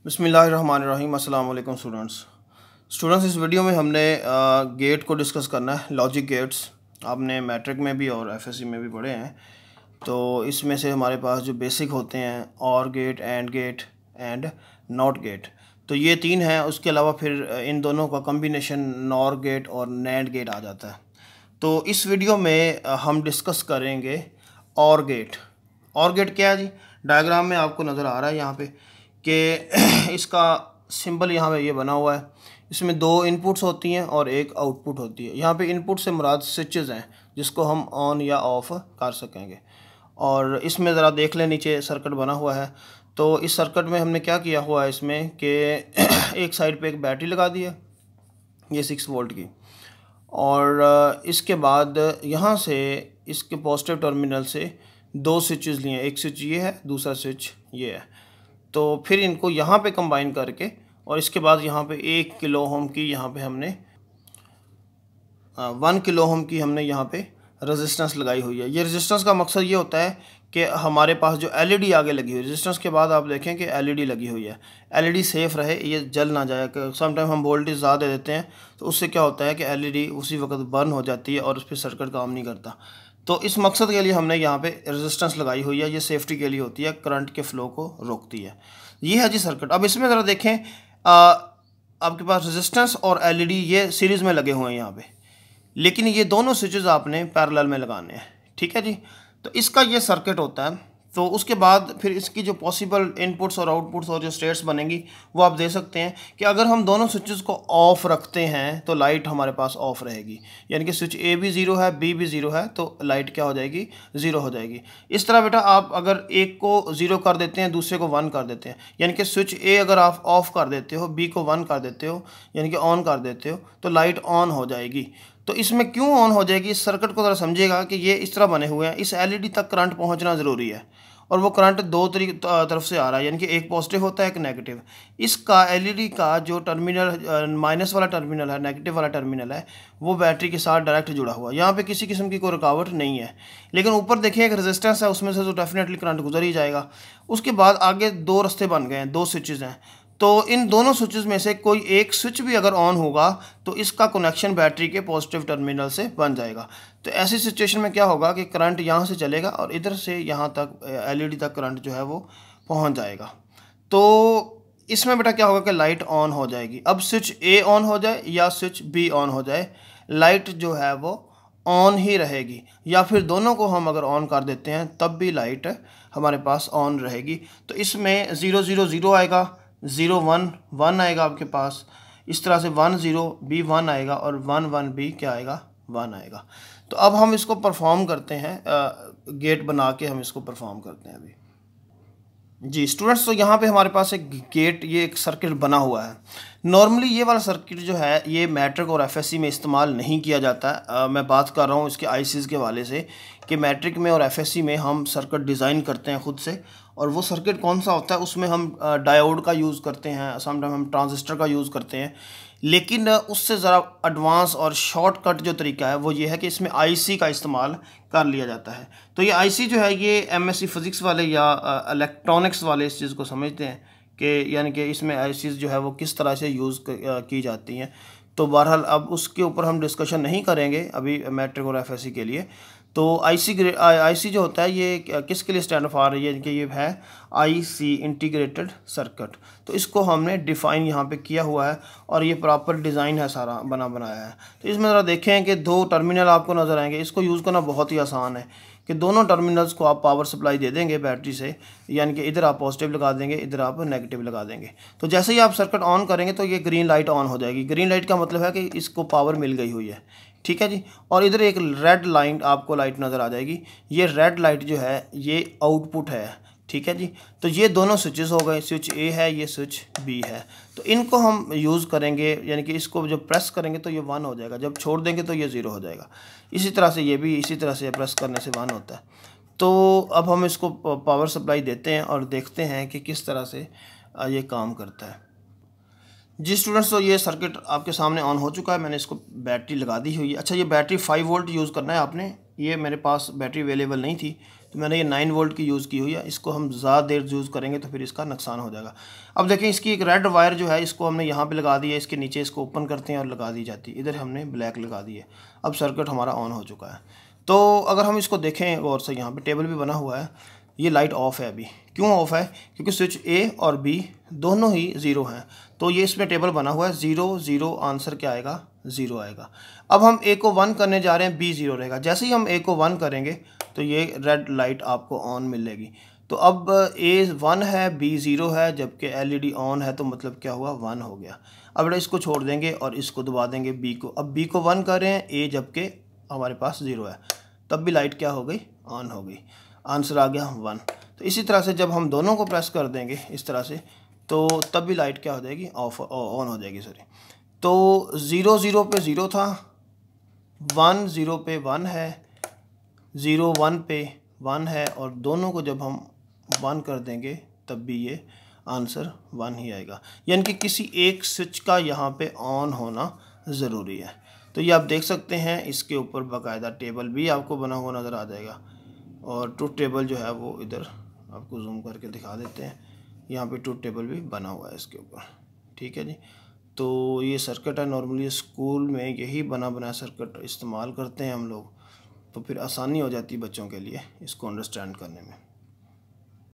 बिस्मिल्लाहिर्रहमानिर्रहीम। अस्सलाम वालेकुम स्टूडेंट्स, इस वीडियो में हमने गेट को डिस्कस करना है। लॉजिक गेट्स आपने मैट्रिक में भी और एफएससी में भी पढ़े हैं। तो इसमें से हमारे पास जो बेसिक होते हैं और गेट, एंड नॉट गेट, तो ये तीन हैं। उसके अलावा फिर इन दोनों का कम्बिनेशन नॉर गेट और नैंड गेट आ जाता है। तो इस वीडियो में हम डिस्कस करेंगे और गेट। और गेट क्या है जी? डायग्राम में आपको नज़र आ रहा है यहाँ पे कि इसका सिंबल यहाँ पे ये बना हुआ है। इसमें दो इनपुट्स होती हैं और एक आउटपुट होती है। यहाँ पे इनपुट से मुराद स्विचेस हैं जिसको हम ऑन या ऑफ कर सकेंगे। और इसमें ज़रा देख लें, नीचे सर्किट बना हुआ है। तो इस सर्किट में हमने क्या किया हुआ है इसमें कि एक साइड पे एक बैटरी लगा दी है, ये 6 वोल्ट की। और इसके बाद यहाँ से इसके पॉजिटिव टर्मिनल से दो स्विचेस लिए हैं। एक स्विच ये है, दूसरा स्विच ये है। तो फिर इनको यहाँ पे कंबाइन करके और इसके बाद यहाँ पे 1 किलो ओम की यहाँ पे हमने 1 किलो ओम की हमने यहाँ पे रेजिस्टेंस लगाई हुई है। ये रेजिस्टेंस का मकसद ये होता है कि हमारे पास जो एलईडी आगे लगी हुई है, रेजिस्टेंस के बाद आप देखें कि एलईडी लगी हुई है, एलईडी सेफ़ रहे, ये जल ना जाए। समटाइम हम वोल्टेज ज़्यादा दे देते हैं तो उससे क्या होता है कि एलईडी उसी वक्त बर्न हो जाती है और उस पर सर्किट काम नहीं करता। तो इस मकसद के लिए हमने यहाँ पे रेजिस्टेंस लगाई हुई है। ये सेफ्टी के लिए होती है, करंट के फ़्लो को रोकती है। ये है जी सर्किट। अब इसमें ज़रा देखें, आपके पास रेजिस्टेंस और एलईडी ये सीरीज़ में लगे हुए हैं यहाँ पे, लेकिन ये दोनों स्विचेस आपने पैरेलल में लगाने हैं। ठीक है जी। तो इसका ये सर्किट होता है। तो उसके बाद फिर इसकी जो पॉसिबल इनपुट्स और आउटपुट्स और जो स्टेट्स बनेंगी वो आप दे सकते हैं कि अगर हम दोनों स्विचेस को ऑफ़ रखते हैं तो लाइट हमारे पास ऑफ़ रहेगी, यानी कि स्विच ए भी ज़ीरो है, बी भी ज़ीरो है, तो लाइट क्या हो जाएगी? ज़ीरो हो जाएगी। इस तरह बेटा आप अगर एक को ज़ीरो कर देते हैं, दूसरे को 1 कर देते हैं, यानी कि स्विच ए अगर आप ऑफ़ कर देते हो, बी को 1 कर देते हो, यानी कि ऑन कर देते हो, तो लाइट ऑन हो जाएगी। तो इसमें क्यों ऑन हो जाएगी? इस सर्किट को ज़रा समझिएगा कि ये इस तरह बने हुए हैं। इस एलईडी तक करंट पहुंचना ज़रूरी है और वो करंट दो तरफ से आ रहा है, यानी कि एक पॉजिटिव होता है, एक नेगेटिव। इसका एलईडी का जो टर्मिनल माइनस वाला टर्मिनल है, नेगेटिव वाला टर्मिनल है, वो बैटरी के साथ डायरेक्ट जुड़ा हुआ है। यहाँ पे किसी किस्म की कोई रुकावट नहीं है। लेकिन ऊपर देखिए एक रेजिस्टेंस है, उसमें से तो डेफिनेटली करंट गुजर ही जाएगा। उसके बाद आगे दो रास्ते बन गए हैं, दो स्विचेस हैं। तो इन दोनों स्विचेस में से कोई एक स्विच भी अगर ऑन होगा तो इसका कनेक्शन बैटरी के पॉजिटिव टर्मिनल से बन जाएगा। तो ऐसी सिचुएशन में क्या होगा कि करंट यहाँ से चलेगा और इधर से यहाँ तक एलईडी तक करंट जो है वो पहुँच जाएगा। तो इसमें बेटा क्या होगा कि लाइट ऑन हो जाएगी। अब स्विच ए ऑन हो जाए या स्विच बी ऑन हो जाए, लाइट जो है वो ऑन ही रहेगी, या फिर दोनों को हम अगर ऑन कर देते हैं तब भी लाइट हमारे पास ऑन रहेगी। तो इसमें 0 0 0 आएगा, 0 1 1 आएगा आपके पास। इस तरह से 1 0 बी 1 आएगा और 1 1 बी क्या आएगा? 1 आएगा। तो अब हम इसको परफॉर्म करते हैं, गेट बना के हम इसको परफॉर्म करते हैं अभी जी स्टूडेंट्स। तो यहाँ पे हमारे पास एक गेट, ये एक सर्किट बना हुआ है। नॉर्मली ये वाला सर्किट जो है ये मैट्रिक और एफएससी में इस्तेमाल नहीं किया जाता। मैं बात कर रहा हूँ इसके आईसीज़ के हवाले से कि मैट्रिक में और एफएससी में हम सर्किट डिज़ाइन करते हैं खुद से, और वो सर्किट कौन सा होता है उसमें हम डायोड का यूज़ करते हैं, समटाइम हम ट्रांजिस्टर का यूज़ करते हैं। लेकिन उससे ज़रा एडवांस और शॉर्टकट जो तरीका है वो ये है कि इसमें आईसी का इस्तेमाल कर लिया जाता है। तो ये आईसी जो है ये एमएससी फ़िज़िक्स वाले या इलेक्ट्रॉनिक्स वाले इस चीज़ को समझते हैं कि यानी कि इसमें आईसीज़ जो है वो किस तरह से यूज़ की जाती हैं। तो बहरहाल अब उसके ऊपर हम डिस्कशन नहीं करेंगे अभी मैट्रिक और एफएससी के लिए। तो आईसी जो होता है ये किसके लिए स्टैंड फॉर रही है कि ये है आईसी इंटीग्रेटेड सर्किट। तो इसको हमने डिफ़ाइन यहाँ पे किया हुआ है और ये प्रॉपर डिज़ाइन है, सारा बनाया है। तो इसमें ज़रा देखें कि दो टर्मिनल आपको नज़र आएंगे। इसको यूज़ करना बहुत ही आसान है कि दोनों टर्मिनल्स को आप पावर सप्लाई दे देंगे बैटरी से, यानी कि इधर आप पॉजिटिव लगा देंगे, इधर आप नेगेटिव लगा देंगे। तो जैसे ही आप सर्किट ऑन करेंगे तो ये ग्रीन लाइट ऑन हो जाएगी। ग्रीन लाइट का मतलब है कि इसको पावर मिल गई हुई है। ठीक है जी। और इधर एक रेड लाइन आपको लाइट नज़र आ जाएगी। ये रेड लाइट जो है ये आउटपुट है। ठीक है जी। तो ये दोनों स्विचेस हो गए, स्विच ए है, ये स्विच बी है। तो इनको हम यूज़ करेंगे, यानी कि इसको जब प्रेस करेंगे तो ये 1 हो जाएगा, जब छोड़ देंगे तो ये 0 हो जाएगा। इसी तरह से ये भी इसी तरह से प्रेस करने से 1 होता है। तो अब हम इसको पावर सप्लाई देते हैं और देखते हैं कि किस तरह से ये काम करता है जी स्टूडेंट्स। तो ये सर्किट आपके सामने ऑन हो चुका है, मैंने इसको बैटरी लगा दी हुई है। अच्छा, ये बैटरी 5 वोल्ट यूज़ करना है आपने। ये मेरे पास बैटरी अवेलेबल नहीं थी तो मैंने ये 9 वोल्ट की यूज़ की हुई है। इसको हम ज़्यादा देर यूज़ करेंगे तो फिर इसका नुकसान हो जाएगा। अब देखें इसकी एक रेड वायर जो है इसको हमने यहाँ पे लगा दी है, इसके नीचे इसको ओपन करते हैं और लगा दी जाती है। इधर हमने ब्लैक लगा दी है। अब सर्किट हमारा ऑन हो चुका है। तो अगर हम इसको देखें गौर से, यहाँ पे टेबल भी बना हुआ है, ये लाइट ऑफ है अभी। क्यों ऑफ है? क्योंकि स्विच ए और बी दोनों ही ज़ीरो हैं। तो ये इसमें टेबल बना हुआ है 0 0, आंसर क्या आएगा? 0 आएगा। अब हम ए को 1 करने जा रहे हैं, बी 0 रहेगा। जैसे ही हम ए को 1 करेंगे तो ये रेड लाइट आपको ऑन मिलेगी। तो अब ए 1 है, बी 0 है, जबकि एलईडी ऑन है, तो मतलब क्या हुआ? 1 हो गया। अब इसको छोड़ देंगे और इसको दबा देंगे बी को। अब बी को 1 कर रहे हैं, ए जबकि हमारे पास 0 है, तब भी लाइट क्या हो गई? ऑन हो गई। आंसर आ गया 1। तो इसी तरह से जब हम दोनों को प्रेस कर देंगे इस तरह से, तो तब भी लाइट क्या हो जाएगी? ऑन हो जाएगी, सॉरी। तो 0 0 पे 0 था, 1 0 पे 1 है, 0 1 पे 1 है, और दोनों को जब हम 1 कर देंगे तब भी ये आंसर 1 ही आएगा। यानी कि किसी एक स्विच का यहाँ पे ऑन होना ज़रूरी है। तो ये आप देख सकते हैं, इसके ऊपर बाकायदा टेबल भी आपको बना हुआ नज़र आ जाएगा, और ट्रूथ टेबल जो है वो इधर आपको जूम करके दिखा देते हैं। यहाँ पे ट्रूथ टेबल भी बना हुआ है इसके ऊपर। ठीक है जी। तो ये सर्किट है। नॉर्मली स्कूल में यही बना बनाया सर्किट इस्तेमाल करते हैं हम लोग, तो फिर आसानी हो जाती है बच्चों के लिए इसको अंडरस्टैंड करने में।